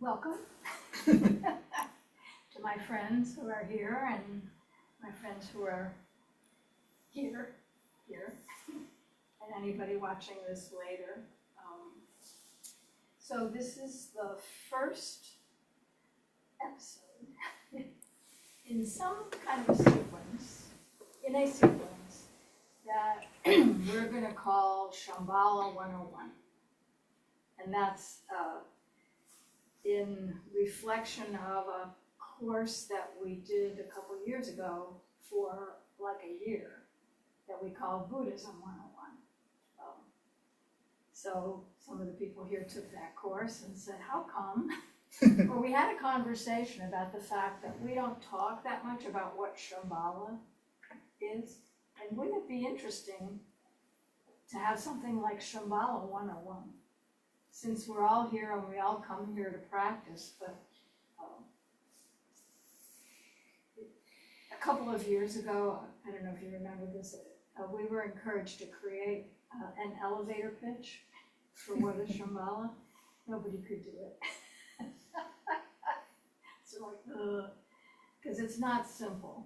Welcome to my friends who are here and my friends who are here, and anybody watching this later. So this is the first episode in some kind of a sequence, that we're going to call Shambhala 101. And that's in reflection of a course that we did a couple years ago for like a year that we call Buddhism 101. So some of the people here took that course and said, how come? Well, we had a conversation about the fact that we don't talk that much about what Shambhala is. And wouldn't it be interesting to have something like Shambhala 101? Since we're all here and we all come here to practice, but a couple of years ago, I don't know if you remember this, we were encouraged to create an elevator pitch for what is Shambhala. Nobody could do it. So like, because it's not simple.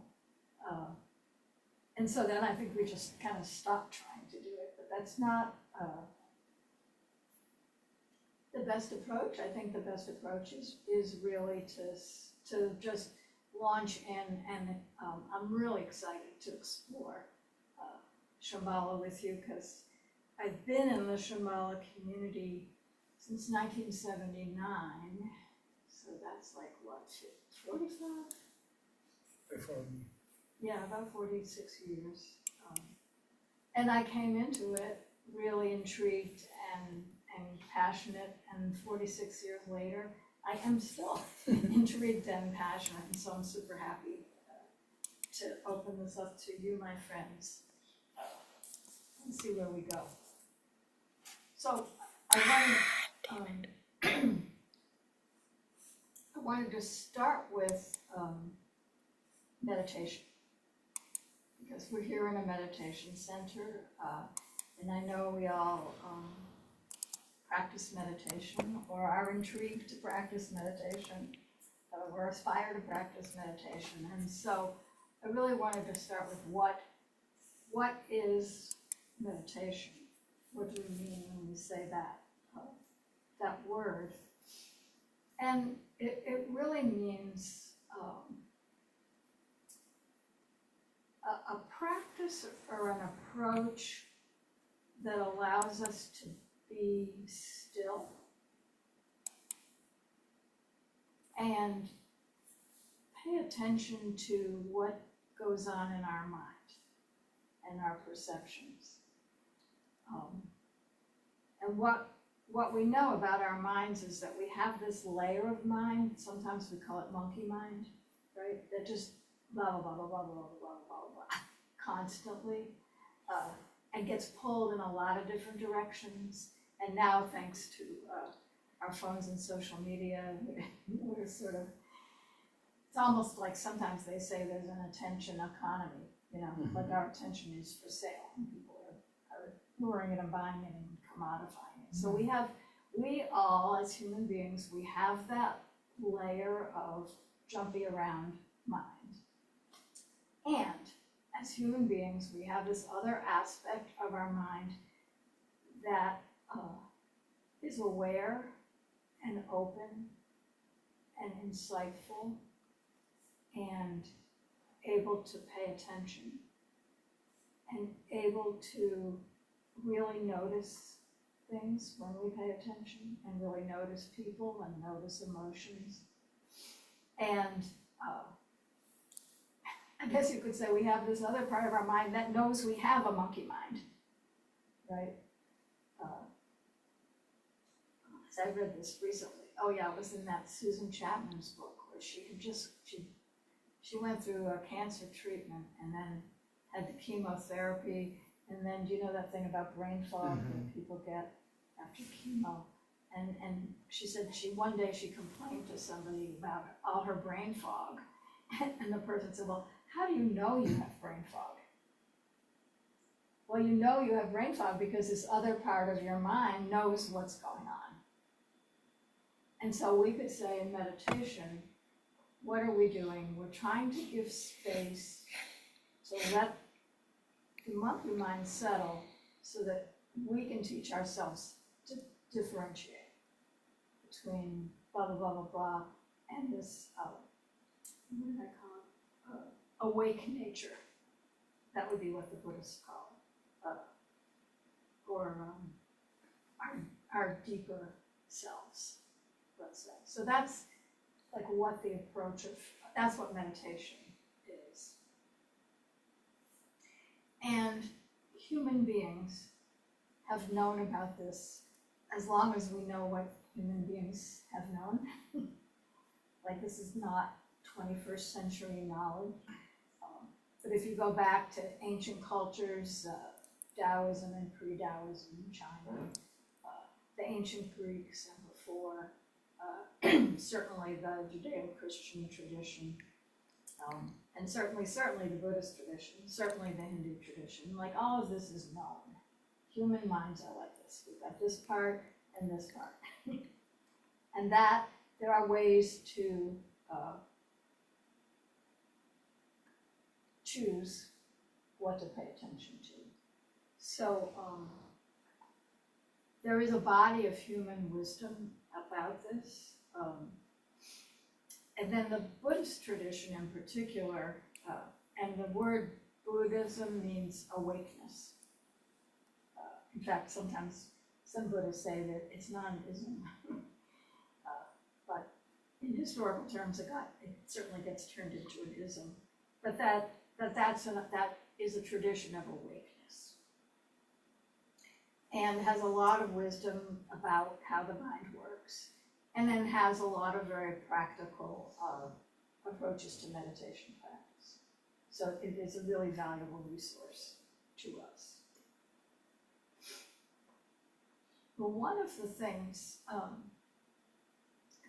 And so then I think we just kind of stopped trying to do it, but that's not the best approach. I think the best approach is really to just launch in, and I'm really excited to explore Shambhala with you because I've been in the Shambhala community since 1979, so that's like what, 45? Before me. Yeah, about 46 years. And I came into it really intrigued and passionate, and 46 years later, I am still intrigued and passionate, and so I'm super happy to open this up to you, my friends, and see where we go. So I wanted to start with meditation, because we're here in a meditation center, and I know we all practice meditation or are intrigued to practice meditation or aspire to practice meditation. And so I really wanted to start with what is meditation? What do we mean when we say that word? And it really means a practice or an approach that allows us to be still and pay attention to what goes on in our mind and our perceptions. And what we know about our minds is that we have this layer of mind, sometimes we call it monkey mind, right? That just blah, blah, blah, blah, blah, blah, blah, blah, blah, constantly, and gets pulled in a lot of different directions. And now, thanks to our phones and social media, we're sort of, it's almost like sometimes they say there's an attention economy, like our attention is for sale. And people are luring it and buying it and commodifying it. So we all, as human beings, we have that layer of jumpy around mind. And as human beings, we have this other aspect of our mind that is aware and open and insightful and able to pay attention and able to really notice things when we pay attention and really notice people and notice emotions. And I guess you could say we have this other part of our mind that knows we have a monkey mind, right? As I read this recently, it was in that Susan Chapman's book where she went through a cancer treatment and then had the chemotherapy, and then do you know that thing about brain fog that people get after chemo? And she said one day she complained to somebody about all her brain fog, and the person said, well, how do you know you have brain fog? Well, you know you have brain fog because this other part of your mind knows what's going on. And so we could say in meditation, what are we doing? We're trying to give space to let the monkey mind settle so that we can teach ourselves to differentiate between blah, blah, blah, blah, blah, and this, what did I call it? Awake nature. That would be what the Buddhists call it. Or our deeper selves, let's say. So that's like what the approach of, that's what meditation is. And human beings have known about this as long as we know what human beings have known. Like, this is not 21st century knowledge. But if you go back to ancient cultures, Taoism and pre-Taoism in China, the ancient Greeks and before, certainly the Judeo-Christian tradition, and certainly the Buddhist tradition, certainly the Hindu tradition, like all of this is known. Human minds are like this. We've got this part and this part. And that there are ways to choose what to pay attention to. So there is a body of human wisdom about this. And then the Buddhist tradition in particular, and the word Buddhism means awakeness. In fact, sometimes some Buddhists say that it's not an ism. But in historical terms, it certainly gets turned into an ism. But that is a tradition of awakeness. And has a lot of wisdom about how the mind works. And then has a lot of very practical approaches to meditation practice. So it is a really valuable resource to us. But one of the things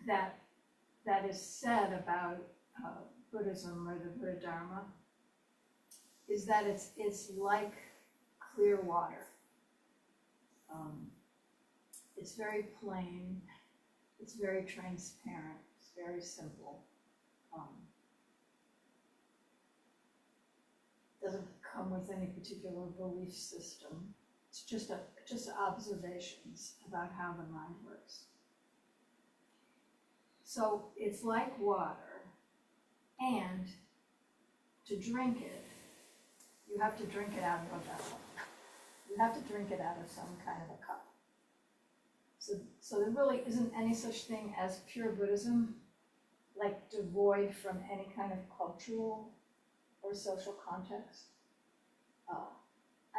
that is said about Buddhism or the Buddha Dharma is that it's like clear water. It's very plain. It's very transparent. It's very simple. Doesn't come with any particular belief system. It's just observations about how the mind works. So it's like water, and to drink it, you have to drink it out of a vessel. You have to drink it out of some kind of a cup. So there really isn't any such thing as pure Buddhism, like devoid from any kind of cultural or social context.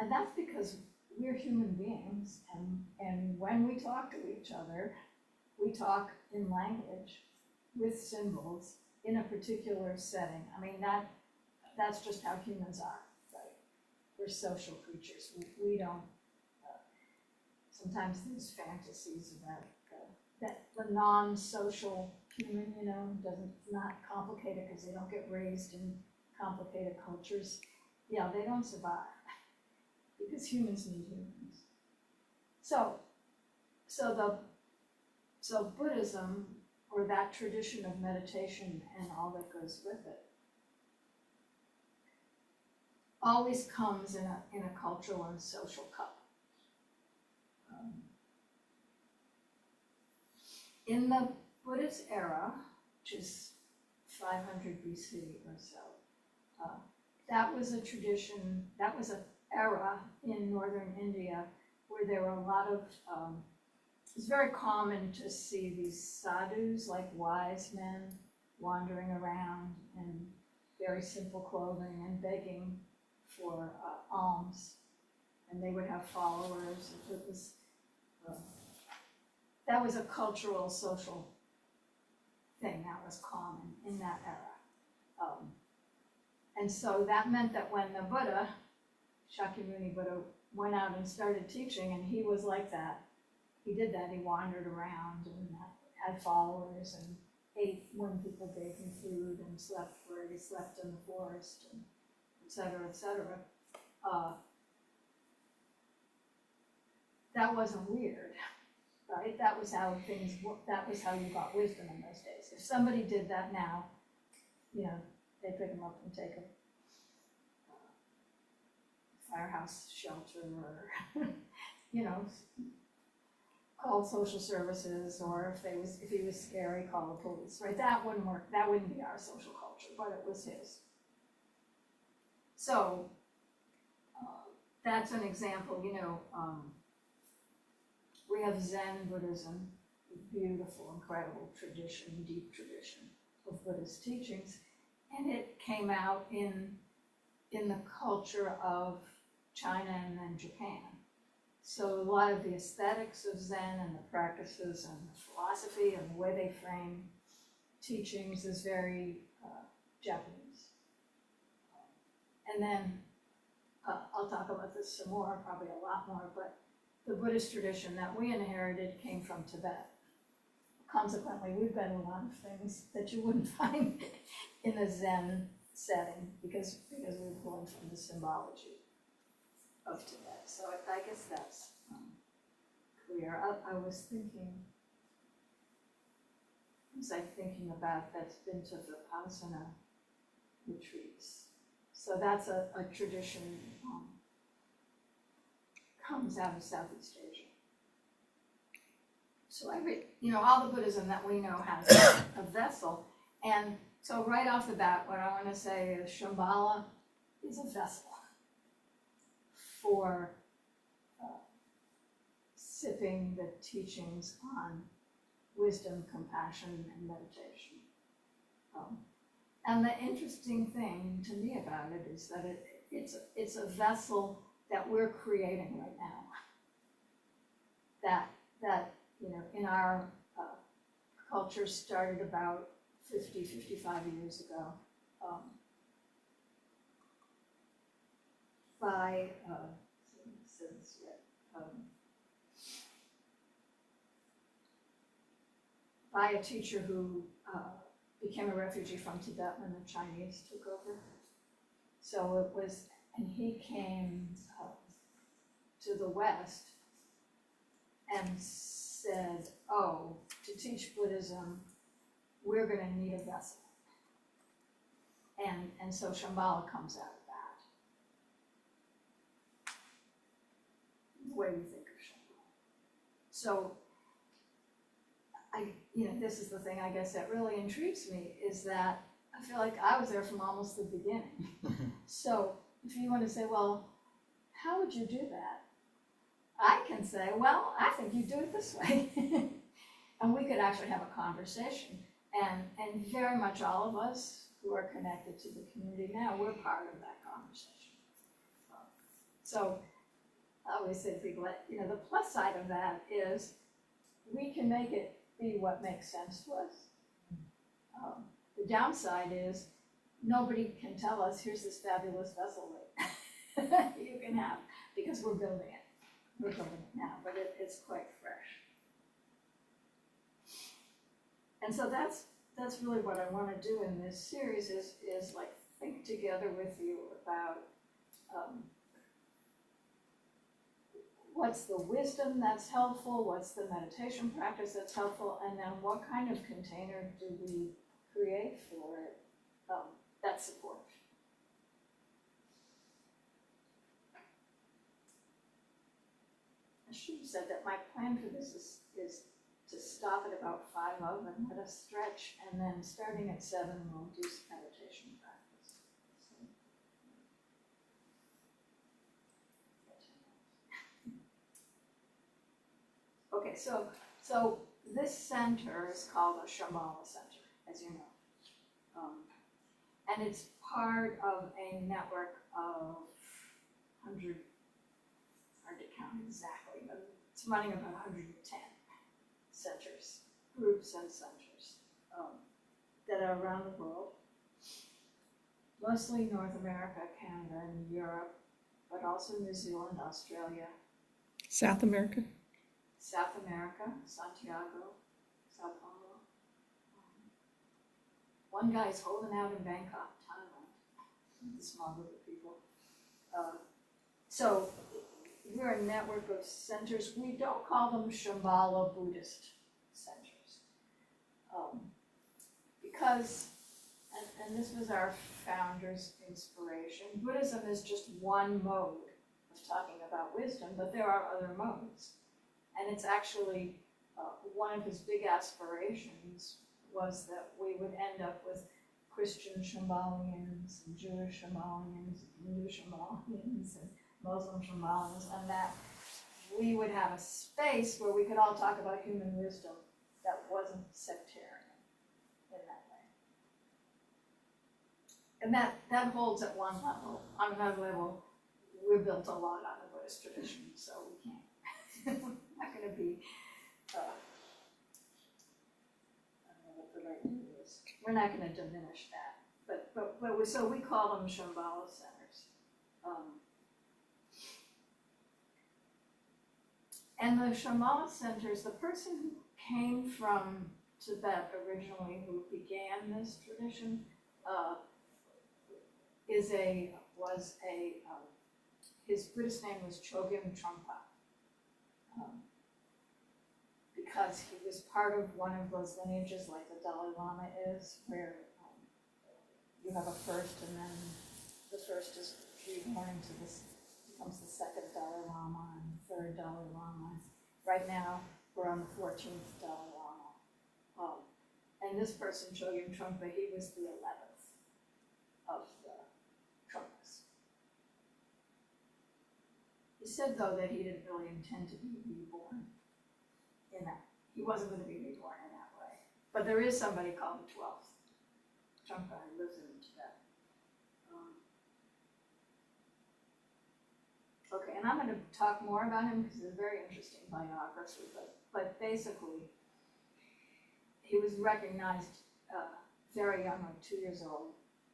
And that's because we're human beings, and when we talk to each other, we talk in language with symbols in a particular setting. I mean, that's just how humans are, right? We're social creatures. We don't, sometimes there's fantasies about that the non-social human, not complicated because they don't get raised in complicated cultures. Yeah, they don't survive because humans need humans. So Buddhism, or that tradition of meditation and all that goes with it, always comes in a cultural and social cup. In the Buddhist era, which is 500 BC or so, that was a tradition, that was an era in northern India where there were a lot of, it's very common to see these sadhus, like wise men, wandering around in very simple clothing and begging for alms. And they would have followers. It was, that was a cultural, social thing that was common in that era. And so that meant that when the Buddha, Shakyamuni Buddha, went out and started teaching, and he was like that, he did that, he wandered around and had followers and ate when people gave him food and slept where he slept in the forest, and et cetera, et cetera. That wasn't weird, right? That was how that was how you got wisdom in those days. If somebody did that now, you know, they pick them up and take them firehouse shelter or, you know, call social services, or if he was scary, call the police, right? That wouldn't work. That wouldn't be our social culture, but it was his. So that's an example, you know, we have Zen Buddhism, a beautiful, incredible tradition, deep tradition of Buddhist teachings, and it came out in the culture of China and then Japan. So a lot of the aesthetics of Zen and the practices and the philosophy and the way they frame teachings is very Japanese. And then I'll talk about this some more, probably a lot more, but the Buddhist tradition that we inherited came from Tibet. Consequently, we've got a lot of things that you wouldn't find in a Zen setting because we're pulling from the symbology of Tibet. So I guess that's clear. I was thinking about that's been to Vipassana retreats. So that's a tradition comes out of Southeast Asia. So all the Buddhism that we know has a vessel. And so right off the bat, what I want to say is Shambhala is a vessel for sipping the teachings on wisdom, compassion, and meditation. And the interesting thing to me about it is that it's a vessel that we're creating right now. That you know, in our culture started about 50, 55 years ago by by a teacher who became a refugee from Tibet when the Chinese took over. So it was, and he came to the West and said, oh, to teach Buddhism, we're going to need a vessel. And so Shambhala comes out of that, the way we think of Shambhala. So, this is the thing, I guess, that really intrigues me, is that I feel like I was there from almost the beginning. So if you want to say, well, how would you do that? I can say, well, I think you do it this way. And we could actually have a conversation. And very much all of us who are connected to the community now, we're part of that conversation. So I always say to people, the plus side of that is we can make it be what makes sense to us. The downside is nobody can tell us, here's this fabulous vessel that you can have, because we're building it. We're building it now, but it's quite fresh. And so that's really what I want to do in this series is like think together with you about what's the wisdom that's helpful, what's the meditation practice that's helpful, and then what kind of container do we create for it that supports. I should have said that my plan for this is to stop at about 5:00 and let us stretch, and then starting at 7 we'll do some meditation practice. Okay, so this center is called a Shambhala Center, as you know. And it's part of a network of 100, hard to count exactly, but it's running about 110 centers, groups and centers that are around the world. Mostly North America, Canada, and Europe, but also New Zealand, Australia. South America, Santiago, Sao Paulo. One guy's holding out in Bangkok, Thailand, with a small group of people. So we're a network of centers. We don't call them Shambhala Buddhist centers. Because, and this was our founder's inspiration, Buddhism is just one mode of talking about wisdom, but there are other modes. And it's actually, one of his big aspirations was that we would end up with Christian Shambhalians, and Jewish Shambhalians, and Hindu Shambhalians, and Muslim Shambhalians, and that we would have a space where we could all talk about human wisdom that wasn't sectarian in that way. And that holds at one level. On another level, we're built a lot on the Buddhist tradition, so we can't, we're not gonna be, I don't know what the right word is. We're not gonna diminish that, but so we call them Shambhala centers. And the Shambhala centers, the person who came from Tibet originally, who began this tradition, his Buddhist name was Chogyam Trungpa. Because he was part of one of those lineages like the Dalai Lama is, where you have a first and then the first is reborn into this, becomes the second Dalai Lama and the third Dalai Lama. Right now, we're on the 14th Dalai Lama. And this person, Chogyam Trungpa, he was the 11th of the Trungpas. He said, though, that he didn't really intend to be reborn in that. He wasn't going to be reborn in that way. But there is somebody called the 12th Trungpa who lives in Tibet. Okay, and I'm going to talk more about him because it's a very interesting biography, but basically, he was recognized very young, like 2 years old,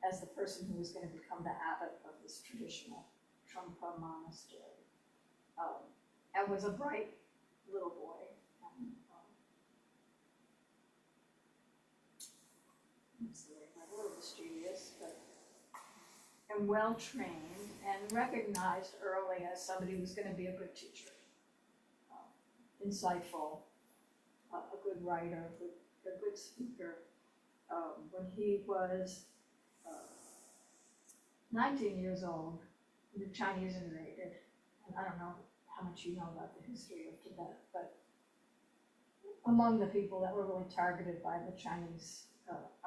as the person who was going to become the abbot of this traditional Trungpa monastery, and was a bright little boy. And, a little mischievous, and well-trained, and recognized early as somebody who was going to be a good teacher, insightful, a good writer, a good speaker. When he was 19 years old, the Chinese invaded, and I don't know how much you know about the history of Tibet, but among the people that were really targeted by the Chinese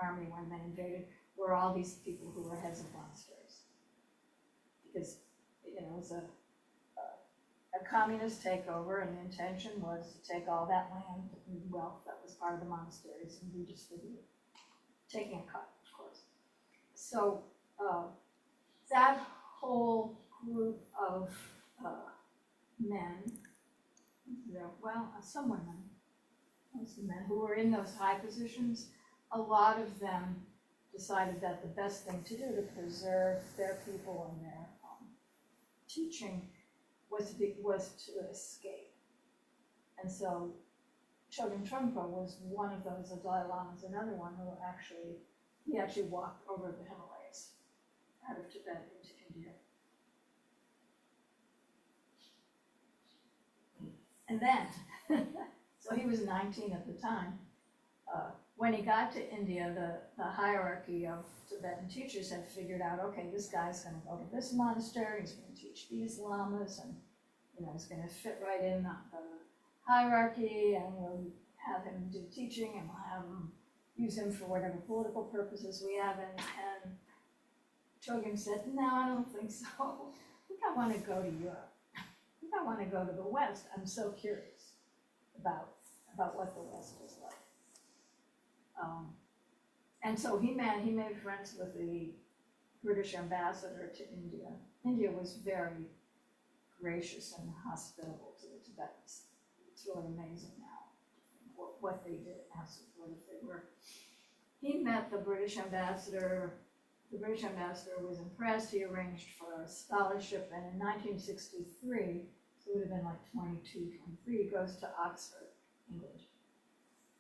army when they invaded were all these people who were heads of monasteries. Because, it was a communist takeover, and the intention was to take all that land and wealth that was part of the monasteries and redistribute it, taking a cut, of course. So that whole group of men, some women, mostly men who were in those high positions, a lot of them decided that the best thing to do to preserve their people and their teaching was to escape. And so Chogyam Trungpa was one of those. The Dalai Lama is another one who he actually walked over the Himalayas out of Tibet into India. And then, so he was 19 at the time. When he got to India, the hierarchy of Tibetan teachers had figured out, okay, this guy's going to go to this monastery, he's going to teach these lamas, and he's going to fit right in the hierarchy, and we'll have him do teaching, and we'll have him use him for whatever political purposes we have. And Chogyam said, no, I don't think so. I think I want to go to Europe. I think I want to go to the West. I'm so curious about what the West is like. And so he made friends with the British ambassador to India. India was very gracious and hospitable to the Tibetans. It's really amazing now what they did, how supportive they were. He met the British ambassador. The British ambassador was impressed. He arranged for a scholarship, and in 1963, so it would have been like 22, 23, he goes to Oxford, England,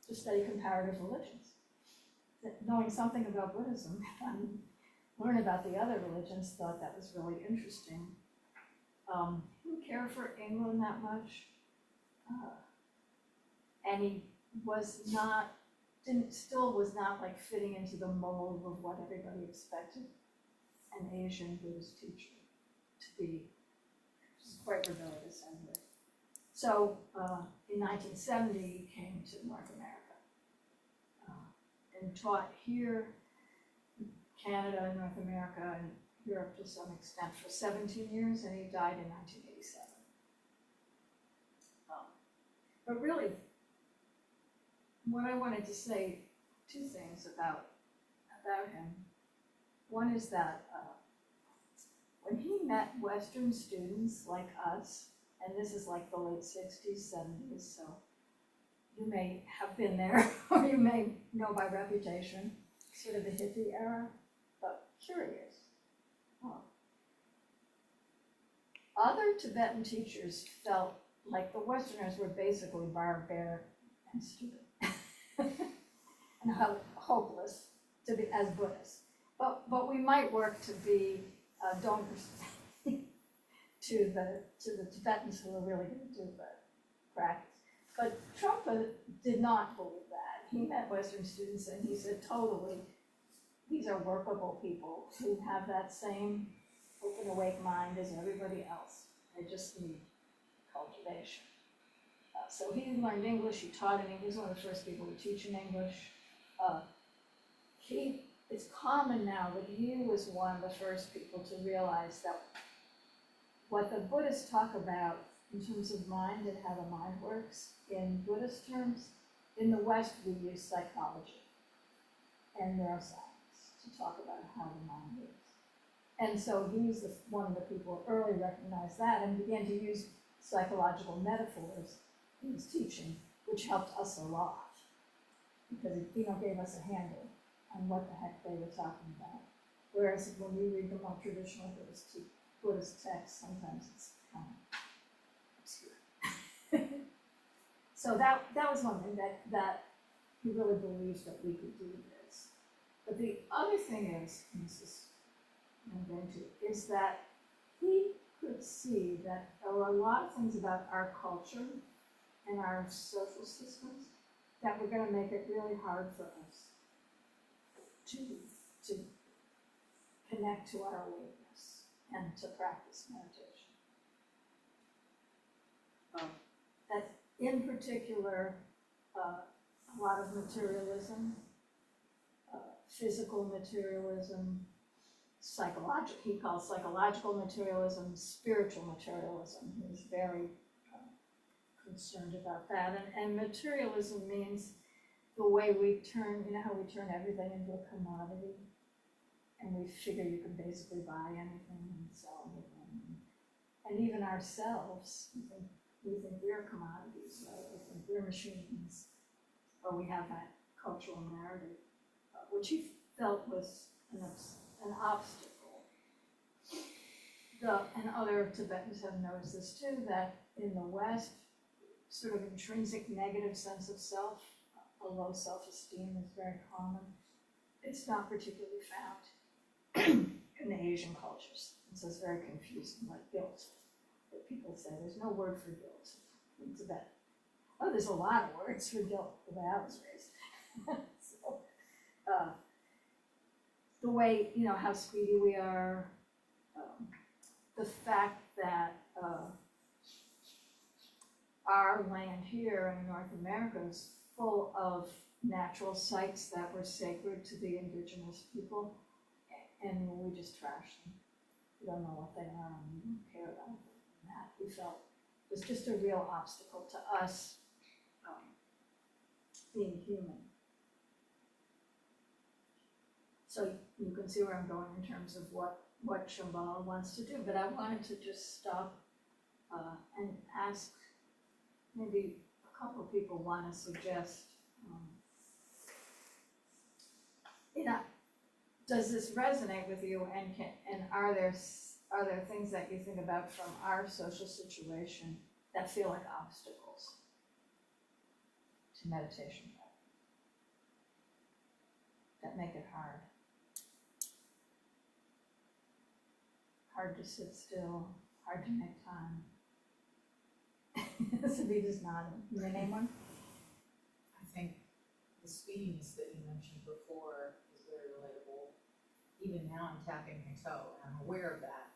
to study comparative religions. Knowing something about Buddhism, learn about the other religions, thought that was really interesting. He didn't care for England that much. And he was not, still was not like fitting into the mold of what everybody expected an Asian Buddhist teacher to be. Which is quite rebellious anyway. So in 1970, he came to North America and taught here, Canada, North America, and Europe to some extent for 17 years, and he died in 1987. But really, what I wanted to say, two things about him. One is that when he met Western students like us, and this is like the late 60s, 70s, so you may have been there, or you may know by reputation, sort of the hippie era, but curious. Other Tibetan teachers felt like the Westerners were basically barbaric and stupid and hopeless to be as Buddhists. But we might work to be donors to the Tibetans who are really going to do the practice. But Trungpa did not believe that. He met Western students and he said, totally, these are workable people who have that same open, awake mind as everybody else. They just need cultivation. So he learned English, he taught in English, he was one of the first people to teach in English. It's common now that he was one of the first people to realize that what the Buddhists talk about in terms of mind and how the mind works in Buddhist terms, in the West we use psychology and neuroscience to talk about how the mind works. And so he was one of the people who early recognized that and began to use psychological metaphors in his teaching, which helped us a lot because it gave us a handle on what the heck they were talking about. Whereas when we read the more traditional Buddhist texts, sometimes it's kind of obscure. So that was one thing that he really believed that we could do this. But the other thing is, and this is what I'm going to, is that he could see that there were a lot of things about our culture and our social systems that were going to make it really hard for us to connect to our awareness and to practice meditation. That in particular, a lot of materialism, physical materialism, he calls psychological materialism, spiritual materialism. He was very concerned about that. And materialism means the way we turn, how we turn everything into a commodity. And we figure you can basically buy anything and sell anything. And even ourselves, we think we're commodities, right? We think we're machines. Or we have that cultural narrative, which he felt was an obstacle. And other Tibetans have noticed this too, that in the West, sort of intrinsic negative sense of self, a low self-esteem is very common. It's not particularly found in the Asian cultures. So it's very confusing, like guilt. That people say there's no word for guilt in Tibet. Oh, there's a lot of words for guilt the way I was raised. So, the way, how speedy we are, the fact that our land here in North America is full of natural sites that were sacred to the indigenous people, and we just trash them. We don't know what they are, and we don't care about them. That we felt was just a real obstacle to us being human. So you can see where I'm going in terms of what Shambhala wants to do, but I wanted to just stop and ask, maybe a couple of people want to suggest, does this resonate with you, and are there things that you think about from our social situation that feel like obstacles to meditation practice, that make it hard? Hard to sit still, hard to make time, Savita's nodding. You gonna name one? I think the speediness that you mentioned before is very relatable. Even now I'm tapping my toe and I'm aware of that.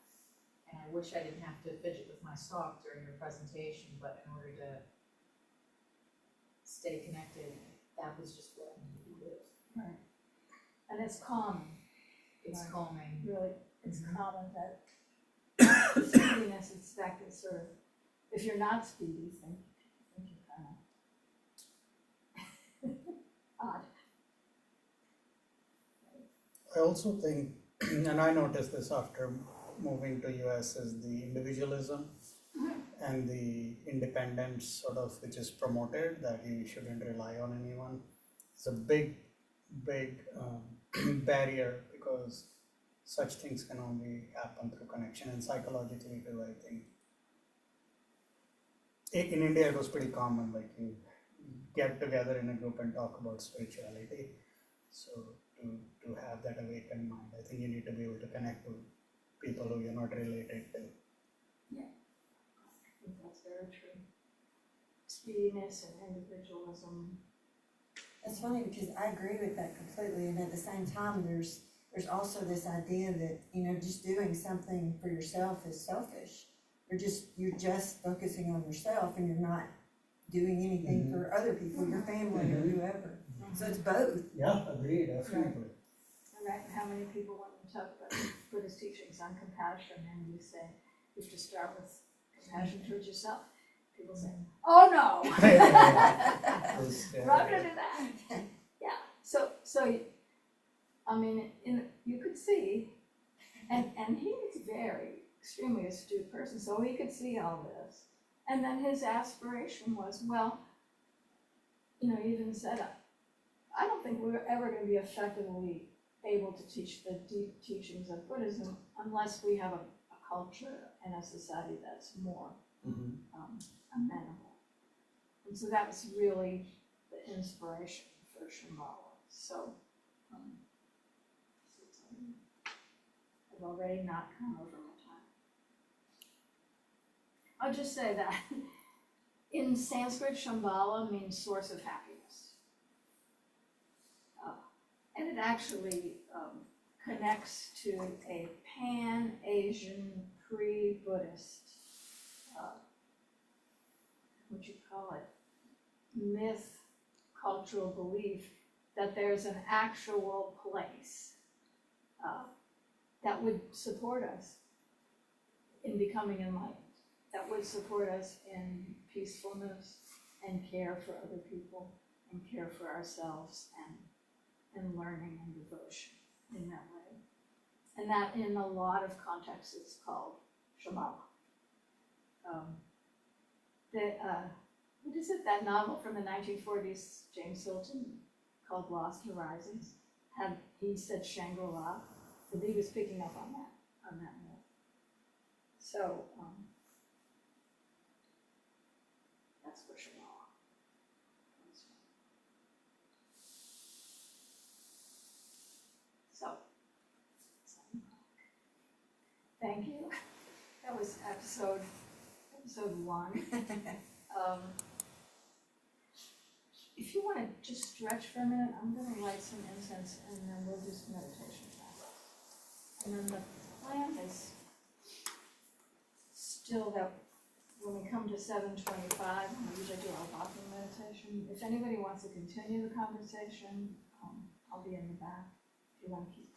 And I wish I didn't have to fidget with my stalk during your presentation, but in order to stay connected, that was just what I needed to do. Right. And it's common. It's Right. calming. Really, it's Mhm. common that speediness is that is sort of, if you're not speedy, think you're kind of odd. I also think, and I noticed this after moving to US, is the individualism and the independence sort of which is promoted, that you shouldn't rely on anyone. It's a big barrier, because such things can only happen through connection, and psychologically too, I think. In India it was pretty common, like you get together in a group and talk about spirituality. So to have that awakened mind, I think you need to be able to connect to people who you're not related to. I think that's very true. Speediness and individualism. That's funny because I agree with that completely, and at the same time, there's also this idea that, you know, just doing something for yourself is selfish. You're just focusing on yourself, and you're not doing anything for other people, your family or whoever. So it's both. Yeah, agreed, definitely. And how many people, when you talk about Buddhist teachings on compassion, and you say you have to start with compassion towards yourself, people say, "Oh no, run into that." Yeah. So I mean, you could see, and he was very extremely astute person, so he could see all this, and then his aspiration was, well, you know, he even said, I don't think we're ever going to be effectively able to teach the deep teachings of Buddhism unless we have a culture and a society that's more amenable. And so that was really the inspiration for Shambhala. So I've already not come over my time. I'll just say that in Sanskrit, Shambhala means source of happiness. And it actually connects to a pan-Asian, pre-Buddhist, what you call it, myth, cultural belief that there's an actual place that would support us in becoming enlightened, that would support us in peacefulness and care for other people and care for ourselves and learning and devotion in that way. And that in a lot of contexts it's called Shambhala. What is it, that novel from the 1940s, James Hilton, called Lost Horizons? He said Shangri-La, but he was picking up on that myth. So that's for Shambhala. So, thank you. That was episode 1. If you want to just stretch for a minute, I'm going to light some incense and then we'll do some meditation practice. And then the plan is still that when we come to 7:25, we usually do our walking meditation. If anybody wants to continue the conversation, I'll be in the back if you want to keep